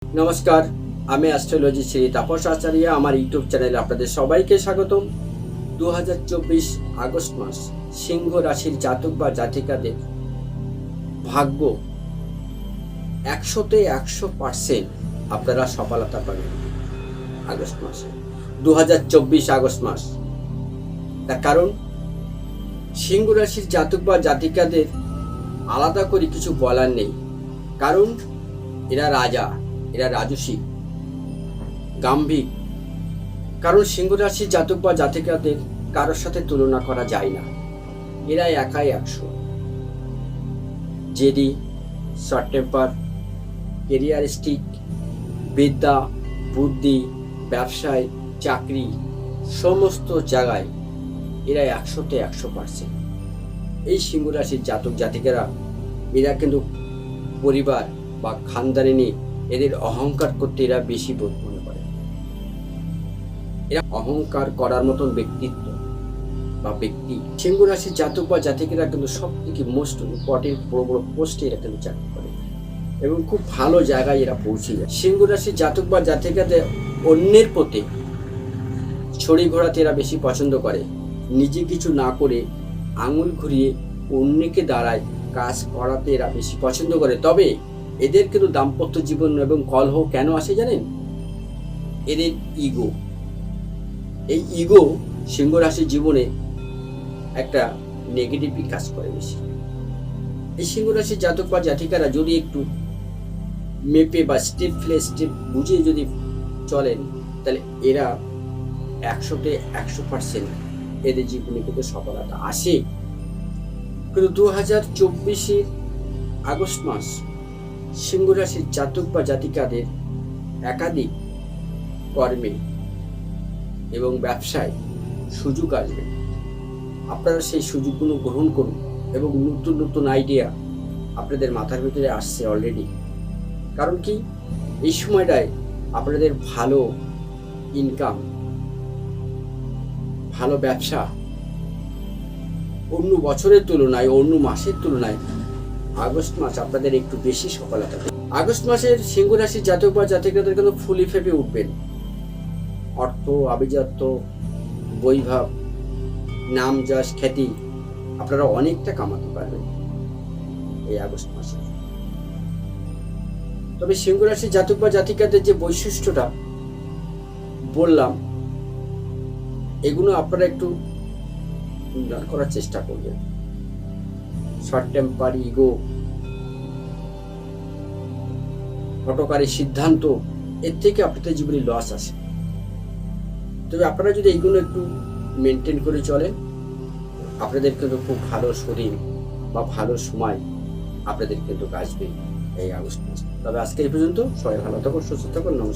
নমস্কার, আমি অ্যাস্ট্রোলজি শ্রী তাপস আচার্য। আমার ইউটিউব চ্যানেলে আপনাদের সবাইকে স্বাগতম। 2024 আগস্ট মাস সিংহ রাশির জাতক বা জাতিকাদের ভাগ্য 100% আপনারা সফলতা পাবেন আগস্ট মাসে। 2024 আগস্ট মাস, তার কারণ সিংহ রাশির জাতক বা জাতিকাদের আলাদা করে কিছু বলার নেই। কারণ এরা রাজা, এরা রাজসী, গাম্ভীর। কারণ সিংহ রাশির জাতক বা জাতিকাদের কারোর সাথে তুলনা করা যায় না। এরা একাই 100। জেদি, শর্ট টেম্পার, কেরিয়ারিস্টিক, বিদ্যা, বুদ্ধি, ব্যবসায়, চাকরি, সমস্ত জায়গায় এরা 100% এই সিংহ রাশির জাতক জাতিকারা। এরা কিন্তু পরিবার বা খানদানি নিয়ে এদের অহংকার করতে এরা বেশি বোধ মনে করে। এরা অহংকার করার মতন ব্যক্তিত্ব বা ব্যক্তি। সিংহ রাশির জাতক বা জাতিকেরা কিন্তু সব থেকে মোস্ট ইম্পর্টেন্ট বড় বড় পোস্টে এরা কিন্তু চাকরি করে এবং খুব ভালো জায়গায় এরা পৌঁছে যায়। সিংহ রাশির জাতক বা জাতিকাদের অন্যের প্রতি ছড়ি ঘোরাতে এরা বেশি পছন্দ করে। নিজে কিছু না করে আঙুল ঘুরিয়ে অন্যকে দাঁড়ায় কাজ করাতে এরা বেশি পছন্দ করে। তবে এদের কিন্তু দাম্পত্য জীবন এবং কলহ কেন আসে জানেন? এদের ইগো। এই ইগো সিংহ রাশির জীবনে একটা নেগেটিভ কাজ করে বেশি। এই সিংহ রাশির জাতক বা জাতিকারা যদি একটু মেপে বা স্টেপ ফ্লে স্টেপ বুঝে যদি চলেন, তাহলে এরা 100% এদের জীবনে কিন্তু সফলতা আসে। কিন্তু 2024 আগস্ট মাস সিংহ রাশির জাতক বা জাতিকাদের একাধিক কর্মে এবং ব্যবসায় সুযোগ আসবে। আপনারা সেই সুযোগগুলো গ্রহণ করুন এবং নতুন নতুন আইডিয়া আপনাদের মাথার ভিতরে আসছে অলরেডি। কারণ কি, এই সময়টায় আপনাদের ভালো ইনকাম, ভালো ব্যবসা অন্য বছরের তুলনায়, অন্য মাসের তুলনায় আগস্ট মাস আপনাদের একটু বেশি সফলতা দেবে। আগস্ট মাসের সিংহ রাশির জাতক বা জাতিকাদের কিন্তু ফুলি ফেপে উঠবেন। অর্থ, আভিজাত্য, বৈভব, নাম, যশ, খ্যাতি আপনারা অনেকটা কামাতে পারবেন এই আগস্ট মাসে। তবে সিংহ রাশির জাতক বা জাতিকাদের যে বৈশিষ্ট্যটা বললাম, এগুলো আপনারা একটু উন্নয়ন করার চেষ্টা করবেন। শর্ট টেম্পার, ইগো, হঠকারী সিদ্ধান্ত, এর থেকে আপনাদের জীবনে লস আসে। তবে আপনারা যদি এইগুলো একটু মেনটেন করে চলেন, আপনাদের কিন্তু খুব ভালো শরীর বা ভালো সময় আপনাদের কিন্তু আসবে এই আগস্ট মাসে। তবে আজকে এই পর্যন্ত। সবাই ভালো থাকুন, সুস্থ থাকুন। নমস্কার।